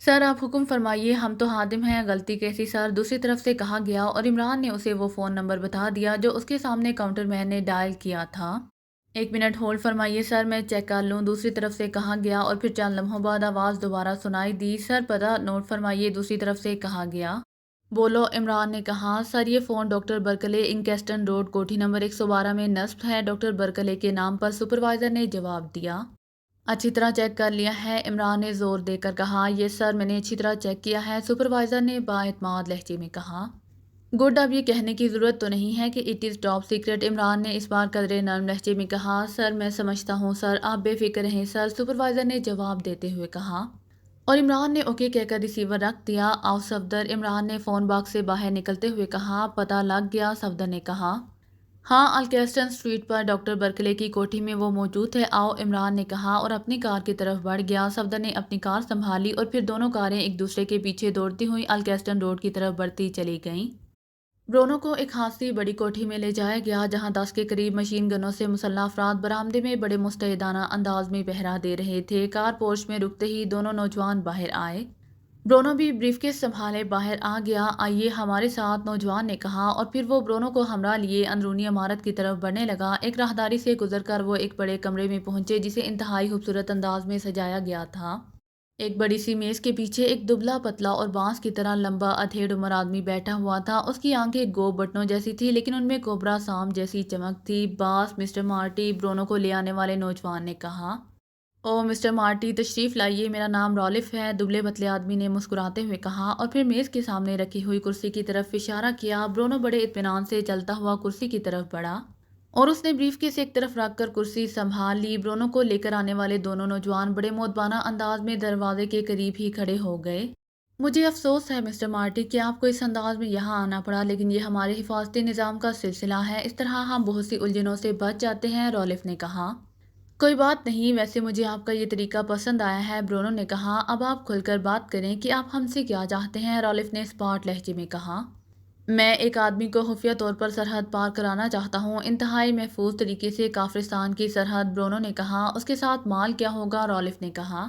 سر آپ حکم فرمائیے، ہم تو خادم ہیں، غلطی کیسی سر؟ دوسری طرف سے کہا گیا اور عمران نے اسے وہ فون نمبر بتا دیا جو اس کے سامنے کاؤنٹر مین نے ڈائل کیا تھا۔ 1 منٹ ہولڈ فرمائیے سر، میں چیک کر لوں، دوسری طرف سے کہا گیا اور پھر چند لمحوں بعد آواز دوبارہ سنائی دی، سر پتہ نوٹ فرمائیے، دوسری طرف سے کہا گیا۔ بولو، عمران نے کہا۔ سر یہ فون ڈاکٹر برکلے انکیسٹن روڈ کوٹھی نمبر 112 میں نصب ہے، ڈاکٹر برکلے کے نام پر، سپروائزر نے جواب دیا۔ اچھی طرح چیک کر لیا ہے؟ عمران نے زور دے کر کہا۔ یس سر، میں نے اچھی طرح چیک کیا ہے، سپروائزر نے بااعتماد لہجے میں کہا۔ گڈ، اب یہ کہنے کی ضرورت تو نہیں ہے کہ it is top secret, Imran نے اس بار قدرے نرم لہجے میں کہا۔ سر میں سمجھتا ہوں سر، آپ بے فکر رہیں سر، سپروائزر نے جواب دیتے ہوئے کہا، اور عمران نے اوکے کہہ کر ریسیور رکھ دیا۔ آؤ صفدر، عمران نے فون باکس سے باہر نکلتے ہوئے کہا۔ پتہ لگ گیا؟ صفدر نے کہا۔ ہاں، الکیسٹن اسٹریٹ پر ڈاکٹر برکلے کی کوٹھی میں وہ موجود ہے، آؤ، عمران نے کہا اور اپنی کار کی طرف بڑھ گیا۔ صفدر نے اپنی کار سنبھالی اور پھر دونوں کاریں ایک دوسرے کے پیچھے دوڑتی ہوئی الکیسٹن روڈ کی طرف بڑھتی چلی گئیں۔ برونو کو ایک خاصی بڑی کوٹھی میں لے جایا گیا جہاں 10 کے قریب مشین گنوں سے مسلح افراد برآمدے میں بڑے مستعدانہ انداز میں پہرا دے رہے تھے۔ کار پورچ میں رکتے ہی دونوں نوجوان باہر آئے۔ برونو بھی بریف کیس سنبھالے باہر آ گیا۔ آئیے ہمارے ساتھ، نوجوان نے کہا، اور پھر وہ برونو کو ہمراہ لیے اندرونی عمارت کی طرف بڑھنے لگا۔ ایک راہداری سے گزر کر وہ ایک بڑے کمرے میں پہنچے جسے انتہائی خوبصورت انداز میں سجایا گیا تھا۔ ایک بڑی سی میز کے پیچھے ایک دبلا پتلا اور بانس کی طرح لمبا ادھیڑ عمر آدمی بیٹھا ہوا تھا۔ اس کی آنکھیں گو بٹنوں جیسی تھی لیکن ان میں کوبرا سام جیسی چمک تھی۔ باس، مسٹر مارٹی، برونو کو لے آنے والے نوجوان نے کہا۔ او مسٹر مارٹی، تشریف لائیے، میرا نام رالف ہے، دبلے پتلے آدمی نے مسکراتے ہوئے کہا اور پھر میز کے سامنے رکھی ہوئی کرسی کی طرف اشارہ کیا۔ برونو بڑے اطمینان سے چلتا ہوا کرسی کی طرف بڑھا اور اس نے بریف کیس ایک طرف رکھ کر کرسی سنبھال لی۔ برونو کو لے کر آنے والے دونوں نوجوان بڑے مؤدبانہ انداز میں دروازے کے قریب ہی کھڑے ہو گئے۔ مجھے افسوس ہے مسٹر مارٹی کہ آپ کو اس انداز میں یہاں آنا پڑا، لیکن یہ ہمارے حفاظتی نظام کا سلسلہ ہے، اس طرح ہم بہت سی الجھنوں سے بچ جاتے ہیں، رالف نے کہا۔ کوئی بات نہیں، ویسے مجھے آپ کا یہ طریقہ پسند آیا ہے، برونو نے کہا۔ اب آپ کھل کر بات کریں کہ آپ ہم سے کیا چاہتے ہیں، رالف نے اسپاٹ لہجے میں کہا۔ میں ایک آدمی کو خفیہ طور پر سرحد پار کرانا چاہتا ہوں، انتہائی محفوظ طریقے سے کافرستان کی سرحد، برونو نے کہا۔ اس کے ساتھ مال کیا ہوگا، رالف نے کہا۔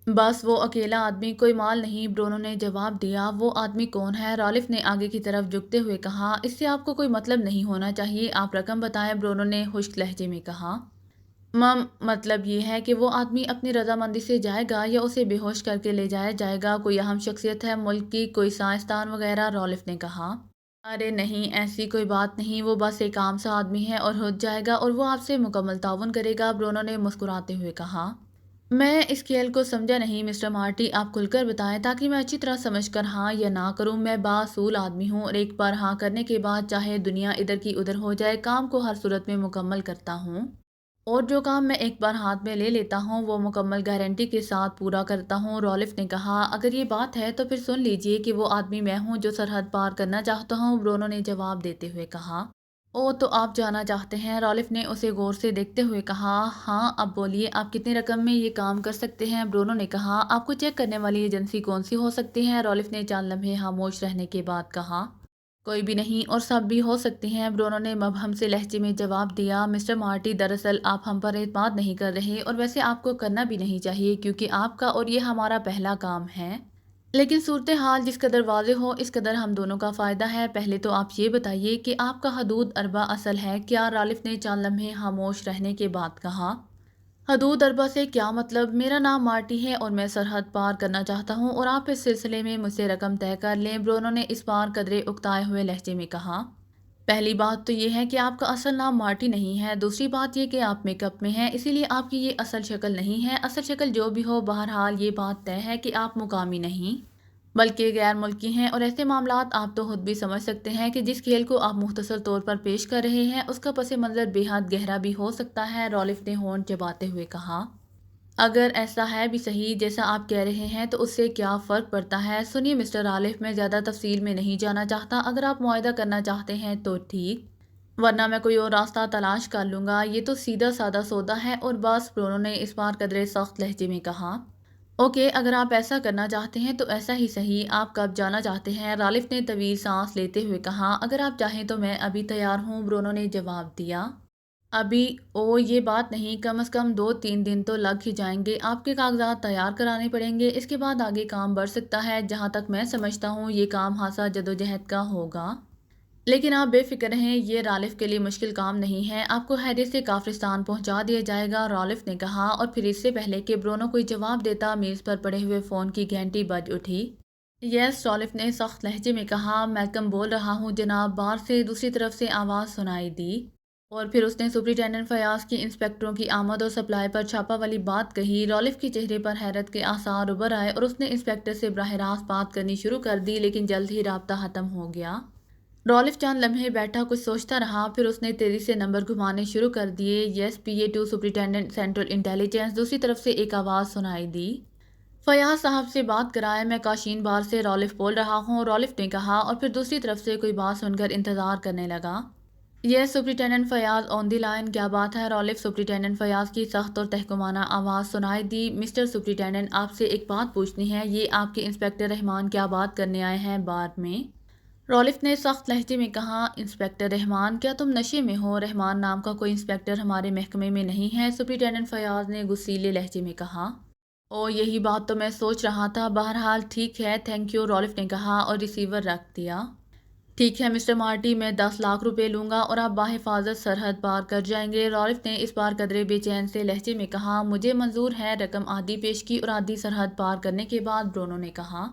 بس وہ اکیلا آدمی، کوئی مال نہیں، برونو نے جواب دیا۔ وہ آدمی کون ہے، رالف نے آگے کی طرف جھکتے ہوئے کہا۔ اس سے آپ کو کوئی مطلب نہیں ہونا چاہیے، آپ رقم بتائیں، برونو نے خشک لہجے میں کہا۔ مطلب یہ ہے کہ وہ آدمی اپنی رضامندی سے جائے گا یا اسے بے ہوش کر کے لے جایا جائے گا، کوئی اہم شخصیت ہے ملک کی، کوئی سائنسدان وغیرہ، رالف نے کہا۔ ارے نہیں، ایسی کوئی بات نہیں، وہ بس ایک عام سا آدمی ہے اور ہو جائے گا اور وہ آپ سے مکمل تعاون کرے گا، برونو نے مسکراتے ہوئے کہا۔ میں اس کھیل کو سمجھا نہیں مسٹر مارٹی، آپ کھل کر بتائیں تاکہ میں اچھی طرح سمجھ کر ہاں یا نہ کروں۔ میں بااصول آدمی ہوں اور ایک بار ہاں کرنے کے بعد چاہے دنیا ادھر کی ادھر ہو جائے، کام کو ہر صورت میں مکمل کرتا ہوں، اور جو کام میں ایک بار ہاتھ میں لے لیتا ہوں وہ مکمل گارنٹی کے ساتھ پورا کرتا ہوں، رالف نے کہا۔ اگر یہ بات ہے تو پھر سن لیجئے کہ وہ آدمی میں ہوں جو سرحد پار کرنا چاہتا ہوں، برونو نے جواب دیتے ہوئے کہا۔ او تو آپ جانا چاہتے ہیں، رالف نے اسے غور سے دیکھتے ہوئے کہا۔ ہاں، اب بولیے آپ کتنی رقم میں یہ کام کر سکتے ہیں، برونو نے کہا۔ آپ کو چیک کرنے والی ایجنسی کون سی ہو سکتی ہے، رالف نے چند لمحے خاموش رہنے کے بعد کہا۔ کوئی بھی نہیں، اور سب بھی ہو سکتے ہیں، برونو نے مبہم سے لہجے میں جواب دیا۔ مسٹر مارٹی، دراصل آپ ہم پر اعتماد نہیں کر رہے اور ویسے آپ کو کرنا بھی نہیں چاہیے کیونکہ آپ کا اور یہ ہمارا پہلا کام ہے، لیکن صورتحال جس قدر واضح ہو اس قدر ہم دونوں کا فائدہ ہے۔ پہلے تو آپ یہ بتائیے کہ آپ کا حدود اربہ اصل ہے کیا، رالف نے چند لمحے خاموش رہنے کے بعد کہا۔ حدود اربہ سے کیا مطلب؟ میرا نام مارٹی ہے اور میں سرحد پار کرنا چاہتا ہوں اور آپ اس سلسلے میں مجھ سے رقم طے کر لیں، برونو نے اس بار قدرے اکتائے ہوئے لہجے میں کہا۔ پہلی بات تو یہ ہے کہ آپ کا اصل نام مارٹی نہیں ہے، دوسری بات یہ کہ آپ میک اپ میں ہیں، اسی لیے آپ کی یہ اصل شکل نہیں ہے، اصل شکل جو بھی ہو، بہرحال یہ بات طے ہے کہ آپ مقامی نہیں بلکہ غیر ملکی ہیں، اور ایسے معاملات آپ تو خود بھی سمجھ سکتے ہیں کہ جس کھیل کو آپ مختصر طور پر پیش کر رہے ہیں اس کا پس منظر بے حد گہرا بھی ہو سکتا ہے، رالف نے ہونٹ چباتے ہوئے کہا۔ اگر ایسا ہے بھی صحیح جیسا آپ کہہ رہے ہیں تو اس سے کیا فرق پڑتا ہے؟ سنیے مسٹر رالف، میں زیادہ تفصیل میں نہیں جانا چاہتا، اگر آپ معاہدہ کرنا چاہتے ہیں تو ٹھیک، ورنہ میں کوئی اور راستہ تلاش کر لوں گا، یہ تو سیدھا سادہ سودا ہے، اور بس، برونو نے اس بار قدرے سخت لہجے میں کہا۔ اوکے، اگر آپ ایسا کرنا چاہتے ہیں تو ایسا ہی صحیح، آپ کب جانا چاہتے ہیں، رالف نے طویل سانس لیتے ہوئے کہا۔ اگر آپ چاہیں تو میں ابھی تیار ہوں، برونو نے جواب دیا۔ ابھی یہ بات نہیں، کم از کم 2-3 دن تو لگ ہی جائیں گے، آپ کے کاغذات تیار کرانے پڑیں گے، اس کے بعد آگے کام بڑھ سکتا ہے۔ جہاں تک میں سمجھتا ہوں یہ کام خاصا جدوجہد کا ہوگا، لیکن آپ بے فکر رہیں، یہ رالف کے لیے مشکل کام نہیں ہے، آپ کو خیریت سے کافرستان پہنچا دیا جائے گا، رالف نے کہا، اور پھر اس سے پہلے کہ برونو کوئی جواب دیتا میز پر پڑے ہوئے فون کی گھنٹی بج اٹھی۔ یس، رالف نے سخت لہجے میں کہا، میلکم بول رہا ہوں جناب، باہر سے دوسری طرف سے آواز سنائی دی، اور پھر اس نے سپرنٹینڈنٹ فیاض کی انسپکٹروں کی آمد و سپلائی پر چھاپا والی بات کہی۔ رالف کے چہرے پر حیرت کے آثار ابھر آئے اور اس نے انسپکٹر سے براہ راست بات کرنی شروع کر دی، لیکن جلد ہی رابطہ ختم ہو گیا۔ رالف چند لمحے بیٹھا کچھ سوچتا رہا، پھر اس نے تیزی سے نمبر گھمانے شروع کر دیے۔ یس، PA2 سپرنٹینڈنٹ سینٹرل انٹیلیجنس، دوسری طرف سے ایک آواز سنائی دی۔ فیاض صاحب سے بات کرائے، میں کاشین بار سے رالف بول رہا ہوں، رالف نے کہا، اور پھر دوسری طرف سے کوئی بات سن کر انتظار کرنے لگا۔ یس سپرنٹینڈنٹ فیاض آن دی لائن، کیا بات ہے رالف؟ سپرنٹینڈنٹ فیاض کی سخت اور تحکمانہ آواز سنائی دی۔ مسٹر سپرنٹینڈنٹ، آپ سے ایک بات پوچھنی ہے، یہ آپ کے انسپکٹر رحمان کیا بات کرنے آئے ہیں بار میں؟ رالف نے سخت لہجے میں کہا، انسپکٹر رحمان؟ کیا تم نشے میں ہو؟ رحمان نام کا کوئی انسپکٹر ہمارے محکمے میں نہیں ہے، سپرنٹینڈنٹ فیاض نے غصیلے لہجے میں کہا۔ یہی بات تو میں سوچ رہا تھا، بہرحال ٹھیک ہے، تھینک یو، رالف نے کہا اور ریسیور رکھ دیا۔ ٹھیک ہے مسٹر مارٹی، میں 10 لاکھ روپے لوں گا اور آپ بحفاظت سرحد پار کر جائیں گے، رالف نے اس بار قدرے بے چین سے لہجے میں کہا۔ مجھے منظور ہے، رقم آدھی پیش کی اور آدھی سرحد پار کرنے کے بعد برونو نے کہا۔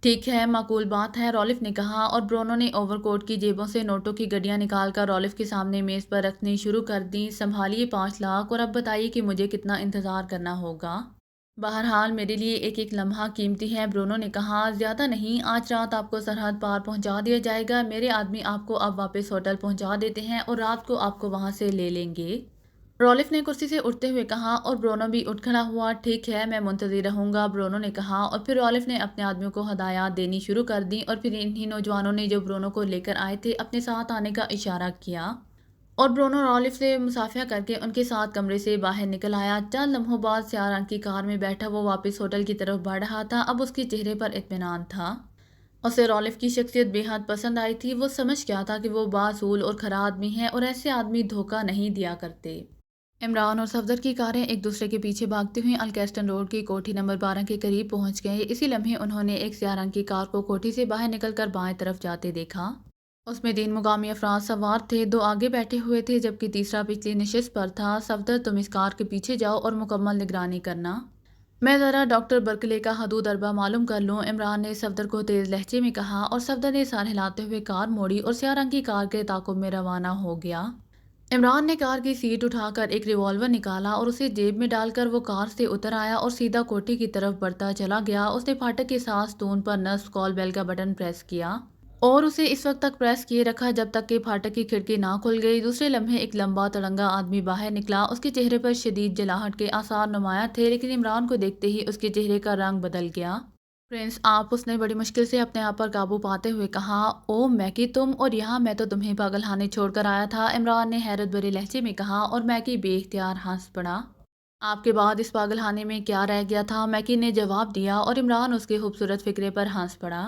ٹھیک ہے، معقول بات ہے، رالف نے کہا، اور برونو نے اوور کوٹ کی جیبوں سے نوٹوں کی گڈیاں نکال کر رالف کے سامنے میز پر رکھنی شروع کر دیں۔ سنبھالیے 5 لاکھ، اور اب بتائیے کہ مجھے کتنا انتظار کرنا ہوگا؟ بہرحال میرے لیے ایک ایک لمحہ قیمتی ہے، برونو نے کہا۔ زیادہ نہیں، آج رات آپ کو سرحد پار پہنچا دیا جائے گا، میرے آدمی آپ کو اب واپس ہوٹل پہنچا دیتے ہیں اور رات کو آپ کو وہاں سے لے لیں گے، رالف نے کرسی سے اٹھتے ہوئے کہا، اور برونو بھی اٹھ کھڑا ہوا۔ ٹھیک ہے، میں منتظر رہوں گا، برونو نے کہا، اور پھر رالف نے اپنے آدمیوں کو ہدایات دینی شروع کر دیں، اور پھر انہی نوجوانوں نے جو برونو کو لے کر آئے تھے اپنے ساتھ آنے کا اشارہ کیا، اور برونو رالف سے مصافحہ کر کے ان کے ساتھ کمرے سے باہر نکل آیا۔ چند لمحوں بعد سیاہ رنگ کی کار میں بیٹھا وہ واپس ہوٹل کی طرف بڑھ رہا تھا، اب اس کے چہرے پر اطمینان تھا، اسے رالف کی شخصیت بے حد پسند آئی تھی، وہ سمجھ گیا تھا کہ وہ باصول اور کھرا آدمی ہے اور ایسے آدمی دھوکہ نہیں دیا کرتے۔ عمران اور صفدر کی کاریں ایک دوسرے کے پیچھے بھاگتی ہوئی الکیسٹن روڈ کی کوٹھی نمبر 12 کے قریب پہنچ گئے، اسی لمحے انہوں نے ایک سیاہ رنگ کی کار کو کوٹھی سے باہر نکل کر بائیں طرف جاتے دیکھا۔ اس میں 3 مقامی افراد سوار تھے، 2 آگے بیٹھے ہوئے تھے جبکہ تیسرا پچھلی نشست پر تھا۔ صفدر، تم اس کار کے پیچھے جاؤ اور مکمل نگرانی کرنا، میں ذرا ڈاکٹر برکلے کا حدود اربہ معلوم کر لوں، عمران نے صفدر کو تیز لہجے میں کہا، اور صفدر نے سر ہلاتے ہوئے کار موڑی اور سیاہ رنگ کی کار کے تعاقب میں روانہ ہو گیا۔ عمران نے کار کی سیٹ اٹھا کر ایک ریوالور نکالا اور اسے جیب میں ڈال کر وہ کار سے اتر آیا اور سیدھا کوٹھی کی طرف بڑھتا چلا گیا۔ اس نے پھاٹک کے ساتھ ستون پر نصب کال بیل کا بٹن پریس کیا اور اسے اس وقت تک پریس کیے رکھا جب تک کہ پھاٹک کی کھڑکی نہ کھل گئی۔ دوسرے لمحے ایک لمبا تڑنگا آدمی باہر نکلا، اس کے چہرے پر شدید جلاہٹ کے آثار نمایاں تھے، لیکن عمران کو دیکھتے ہی اس کے چہرے کا رنگ بدل گیا۔ پرنس آپ، اس نے بڑی مشکل سے اپنے آپ پر قابو پاتے ہوئے کہا۔ او میکی، تم اور یہاں، میں تو تمہیں پاگل خانے چھوڑ کر آیا تھا، عمران نے حیرت بھرے لہجے میں کہا، اور میکی بے اختیار ہنس پڑا۔ آپ کے بعد اس پاگل خانے میں کیا رہ گیا تھا؟ میکی نے جواب دیا، اور عمران اس کے خوبصورت فکرے پر ہنس پڑا۔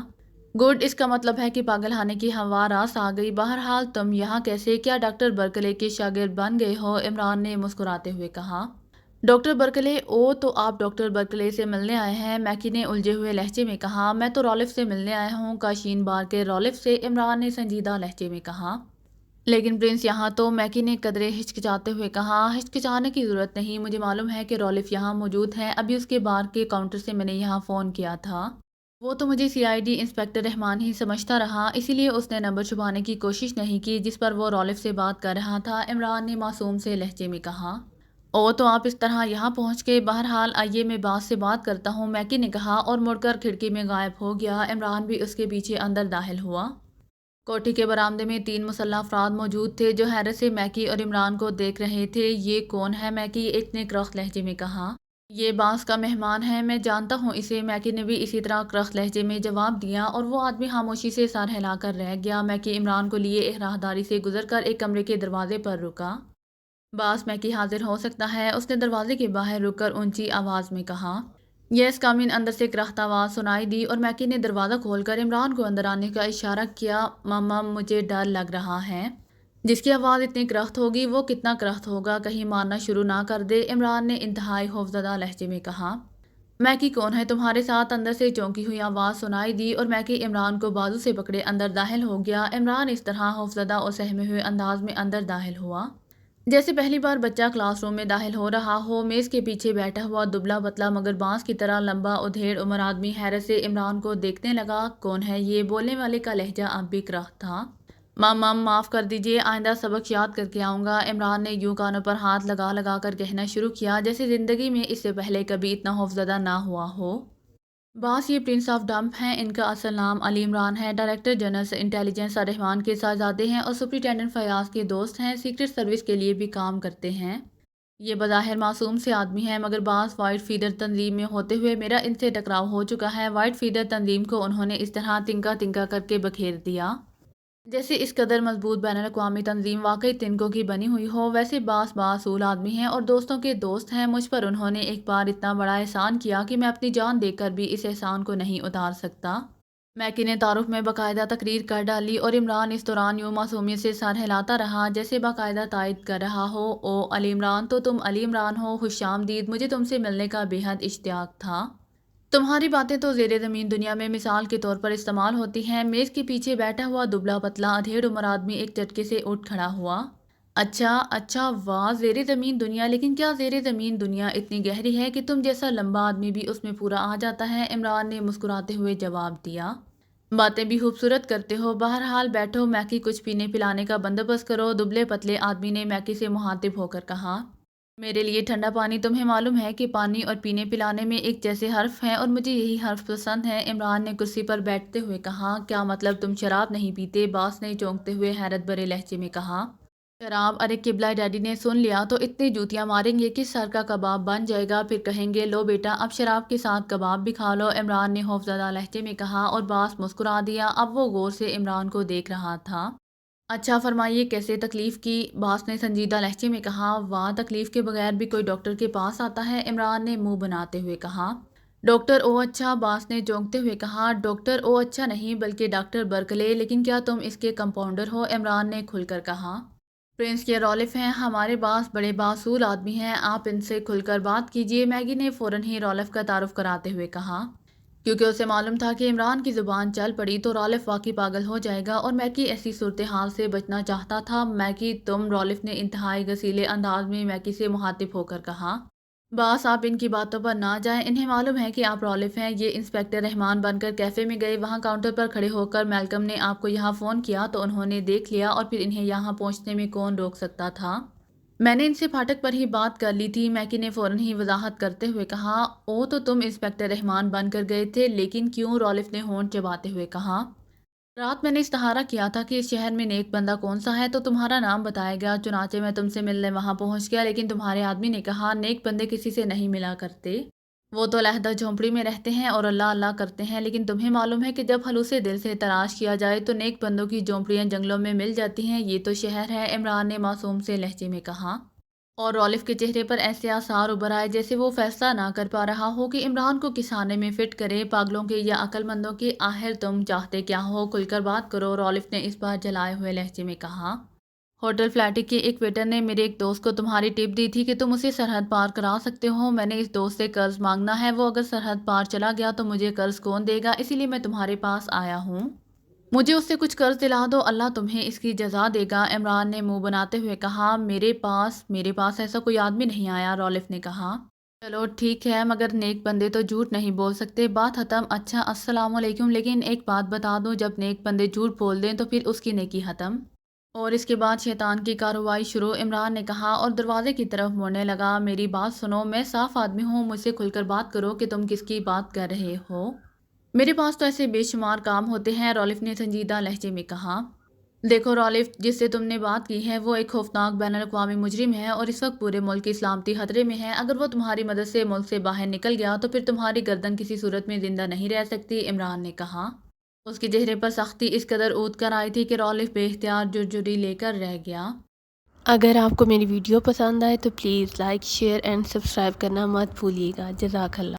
گڈ، اس کا مطلب ہے کہ پاگل خانے کی ہوا راس آ گئی، بہرحال تم یہاں کیسے؟ کیا ڈاکٹر برکلے کے شاگرد بن گئے ہو؟ عمران نے مسکراتے ہوئے کہا۔ Doctor Berkeley? تو آپ ڈاکٹر برکلے سے ملنے آئے ہیں، میکی نے الجھے ہوئے لہجے میں کہا۔ میں تو رالف سے ملنے آیا ہوں، کاشین بار کے رالف سے، عمران نے سنجیدہ لہجے میں کہا۔ لیکن پرنس یہاں تو، میکی نے قدرے ہچکچاتے ہوئے کہا۔ ہچکچانے کی ضرورت نہیں، مجھے معلوم ہے کہ رالف یہاں موجود ہے، ابھی اس کے بار کے کاؤنٹر سے میں نے یہاں فون کیا تھا، وہ تو مجھے CID انسپکٹر رحمان ہی سمجھتا رہا، اسی لیے اس نے نمبر چھپانے کی کوشش نہیں کی جس پر وہ رالف سے بات کر رہا تھا، عمران نے معصوم سے لہجے میں کہا۔ تو آپ اس طرح یہاں پہنچ گئے، بہرحال آئیے میں باس سے بات کرتا ہوں، میکی نے کہا اور مڑ کر کھڑکی میں غائب ہو گیا۔ عمران بھی اس کے پیچھے اندر داخل ہوا۔ کوٹھی کے برآمدے میں 3 مسلح افراد موجود تھے جو حیرت سے میکی اور عمران کو دیکھ رہے تھے۔ یہ کون ہے میکی؟ ایک نے کرخت لہجے میں کہا۔ یہ باس کا مہمان ہے، میں جانتا ہوں اسے، میکی نے بھی اسی طرح کرخت لہجے میں جواب دیا، اور وہ آدمی خاموشی سے سر ہلا کر رہ گیا۔ میکی عمران کو لیے ایک راہداری سے گزر کر ایک کمرے کے دروازے پر رکا۔ باس، میکی حاضر ہو سکتا ہے، اس نے دروازے کے باہر رک کر اونچی آواز میں کہا۔ یس کم ان، اندر سے کرخت آواز سنائی دی اور میکی نے دروازہ کھول کر عمران کو اندر آنے کا اشارہ کیا۔ مما، مجھے ڈر لگ رہا ہے، جس کی آواز اتنی کرخت ہوگی وہ کتنا کرخت ہوگا، کہیں مارنا شروع نہ کر دے، عمران نے انتہائی خوفزدہ لہجے میں کہا۔ میکی کون ہے تمہارے ساتھ؟ اندر سے چونکی ہوئی آواز سنائی دی اور میکی عمران کو بازو سے پکڑے اندر داخل ہو گیا۔ عمران اس طرح خوفزدہ اور سہمے ہوئے انداز میں اندر داخل ہوا جیسے پہلی بار بچہ کلاس روم میں داخل ہو رہا ہو۔ میز کے پیچھے بیٹھا ہوا دبلا پتلا مگر بانس کی طرح لمبا اور ڈھیر عمر آدمی حیرت سے عمران کو دیکھنے لگا۔ کون ہے یہ؟ بولنے والے کا لہجہ اب بھی کرخت تھا۔ مام معاف کر دیجیے، آئندہ سبق یاد کر کے آؤں گا، عمران نے یوں کانوں پر ہاتھ لگا لگا کر کہنا شروع کیا جیسے زندگی میں اس سے پہلے کبھی اتنا خوفزدہ نہ ہوا ہو۔ باس، یہ پرنس آف ڈمپ ہیں، ان کا اصل نام علی عمران ہے، ڈائریکٹر جنرل انٹیلیجنس الرحمان کے صاحبزادے ہیں اور سپرنٹینڈنٹ فیاض کے دوست ہیں، سیکرٹ سروس کے لیے بھی کام کرتے ہیں۔ یہ بظاہر معصوم سے آدمی ہیں مگر بعض وائٹ فیڈر تنظیم میں ہوتے ہوئے میرا ان سے ٹکراؤ ہو چکا ہے۔ وائٹ فیڈر تنظیم کو انہوں نے اس طرح تنکا تنکا کر کے بکھیر دیا جیسے اس قدر مضبوط بین الاقوامی تنظیم واقعی تنکوں کی بنی ہوئی ہو۔ ویسے باس باصول آدمی ہیں اور دوستوں کے دوست ہیں، مجھ پر انہوں نے ایک بار اتنا بڑا احسان کیا کہ میں اپنی جان دے کر بھی اس احسان کو نہیں اتار سکتا۔ میکی نے تعارف میں باقاعدہ تقریر کر ڈالی اور عمران اس دوران یوں معصومیت سے سر ہلاتا رہا جیسے باقاعدہ تائید کر رہا ہو۔ او علی عمران، تو تم علی عمران ہو، خوش آمدید، مجھے تم سے ملنے کا بے حد اشتیاق تھا۔ تمہاری باتیں تو زیر زمین دنیا میں مثال کے طور پر استعمال ہوتی ہیں۔ میز کے پیچھے بیٹھا ہوا دبلا پتلا ادھیڑ عمر آدمی ایک جھٹکے سے اٹھ کھڑا ہوا۔ اچھا واہ، زیر زمین دنیا، لیکن کیا زیر زمین دنیا اتنی گہری ہے کہ تم جیسا لمبا آدمی بھی اس میں پورا آ جاتا ہے؟ عمران نے مسکراتے ہوئے جواب دیا۔ باتیں بھی خوبصورت کرتے ہو، بہرحال بیٹھو، میکی کچھ پینے پلانے کا بندوبست کرو، دبلے پتلے آدمی نے میکی سے مخاطب ہو کر کہا۔ میرے لیے ٹھنڈا پانی، تمہیں معلوم ہے کہ پانی اور پینے پلانے میں ایک جیسے حرف ہیں اور مجھے یہی حرف پسند ہیں، عمران نے کرسی پر بیٹھتے ہوئے کہا۔ کیا مطلب تم شراب نہیں پیتے؟ باس نے چونکتے ہوئے حیرت بھرے لہجے میں کہا۔ شراب؟ ارے قبلہ، ڈیڈی نے سن لیا تو اتنی جوتیاں ماریں گے کہ سر کا کباب بن جائے گا، پھر کہیں گے لو بیٹا اب شراب کے ساتھ کباب بھی کھا لو، عمران نے خوفزدہ لہجے میں کہا اور باس مسکرا دیا۔ اب وہ غور سے عمران کو دیکھ رہا تھا۔ اچھا فرمائیے، کیسے تکلیف کی؟ باس نے سنجیدہ لہجے میں کہا۔ واہ، تکلیف کے بغیر بھی کوئی ڈاکٹر کے پاس آتا ہے؟ عمران نے منہ بناتے ہوئے کہا۔ ڈاکٹر؟ او اچھا، باس نے چونکتے ہوئے کہا۔ ڈاکٹر؟ او اچھا نہیں بلکہ ڈاکٹر برکلے، لیکن کیا تم اس کے کمپاؤنڈر ہو؟ عمران نے کھل کر کہا۔ پرنس کے رالف ہیں، ہمارے باس بڑے باصول آدمی ہیں، آپ ان سے کھل کر بات کیجیے، میگی نے فوراً ہی رالف کا تعارف کراتے ہوئے کہا۔ کیونکہ اسے معلوم تھا کہ عمران کی زبان چل پڑی تو رالف واقعی پاگل ہو جائے گا اور میکی ایسی صورتحال سے بچنا چاہتا تھا۔ میکی تم، رالف نے انتہائی غصیلے انداز میں میکی سے مخاطب ہو کر کہا۔ باس، آپ ان کی باتوں پر نہ جائیں، انہیں معلوم ہے کہ آپ رالف ہیں۔ یہ انسپکٹر رحمان بن کر کیفے میں گئے، وہاں کاؤنٹر پر کھڑے ہو کر میلکم نے آپ کو یہاں فون کیا تو انہوں نے دیکھ لیا اور پھر انہیں یہاں پہنچنے میں کون روک سکتا تھا؟ میں نے ان سے پھاٹک پر ہی بات کر لی تھی، میکی نے فوراً ہی وضاحت کرتے ہوئے کہا۔ او تو تم انسپکٹر رحمان بن کر گئے تھے، لیکن کیوں؟ رالف نے ہونٹ چباتے ہوئے کہا۔ رات میں نے استخارہ کیا تھا کہ اس شہر میں نیک بندہ کون سا ہے تو تمہارا نام بتایا گیا، چنانچہ میں تم سے ملنے وہاں پہنچ گیا، لیکن تمہارے آدمی نے کہا نیک بندے کسی سے نہیں ملا کرتے، وہ تو علیحدہ جھونپڑی میں رہتے ہیں اور اللہ اللہ کرتے ہیں، لیکن تمہیں معلوم ہے کہ جب خلوص دل سے تلاش کیا جائے تو نیک بندوں کی جھونپڑیاں جنگلوں میں مل جاتی ہیں، یہ تو شہر ہے، عمران نے معصوم سے لہجے میں کہا۔ اور رالف کے چہرے پر ایسے آثار ابھر آئے جیسے وہ فیصلہ نہ کر پا رہا ہو کہ عمران کو کس خانے میں فٹ کرے، پاگلوں کے یا عقل مندوں کے؟ آخر تم چاہتے کیا ہو؟ کھل کر بات کرو، رالف نے اس بار جلائے ہوئے لہجے میں کہا۔ ہوٹل فلیٹک کے ایک ویٹر نے میرے ایک دوست کو تمہاری ٹپ دی تھی کہ تم اسے سرحد پار کرا سکتے ہو، میں نے اس دوست سے قرض مانگنا ہے، وہ اگر سرحد پار چلا گیا تو مجھے قرض کون دے گا، اسی لیے میں تمہارے پاس آیا ہوں، مجھے اس سے کچھ قرض دلا دو، اللہ تمہیں اس کی جزا دے گا، عمران نے منہ بناتے ہوئے کہا۔ میرے پاس ایسا کوئی آدمی نہیں آیا، رالف نے کہا۔ چلو ٹھیک ہے، مگر نیک بندے تو جھوٹ نہیں بول سکتے، بات ختم۔ اچھا السلام علیکم، لیکن ایک بات بتا دوں، جب نیک بندے جھوٹ بول دیں تو پھر اس کی نیکی ختم اور اس کے بعد شیطان کی کارروائی شروع، عمران نے کہا اور دروازے کی طرف مڑنے لگا۔ میری بات سنو، میں صاف آدمی ہوں، مجھ سے کھل کر بات کرو کہ تم کس کی بات کر رہے ہو، میرے پاس تو ایسے بے شمار کام ہوتے ہیں، رالف نے سنجیدہ لہجے میں کہا۔ دیکھو رالف، جس سے تم نے بات کی ہے وہ ایک خوفناک بین الاقوامی مجرم ہے اور اس وقت پورے ملک کی سلامتی خطرے میں ہے، اگر وہ تمہاری مدد سے ملک سے باہر نکل گیا تو پھر تمہاری گردن کسی صورت میں زندہ نہیں رہ سکتی، عمران نے کہا۔ اس کے چہرے پر سختی اس قدر اونت کر آئی تھی کہ رالف بے اختیار جرجری لے کر رہ گیا۔ اگر آپ کو میری ویڈیو پسند آئے تو please like, share and subscribe کرنا مت بھولیے گا، جزاک اللہ۔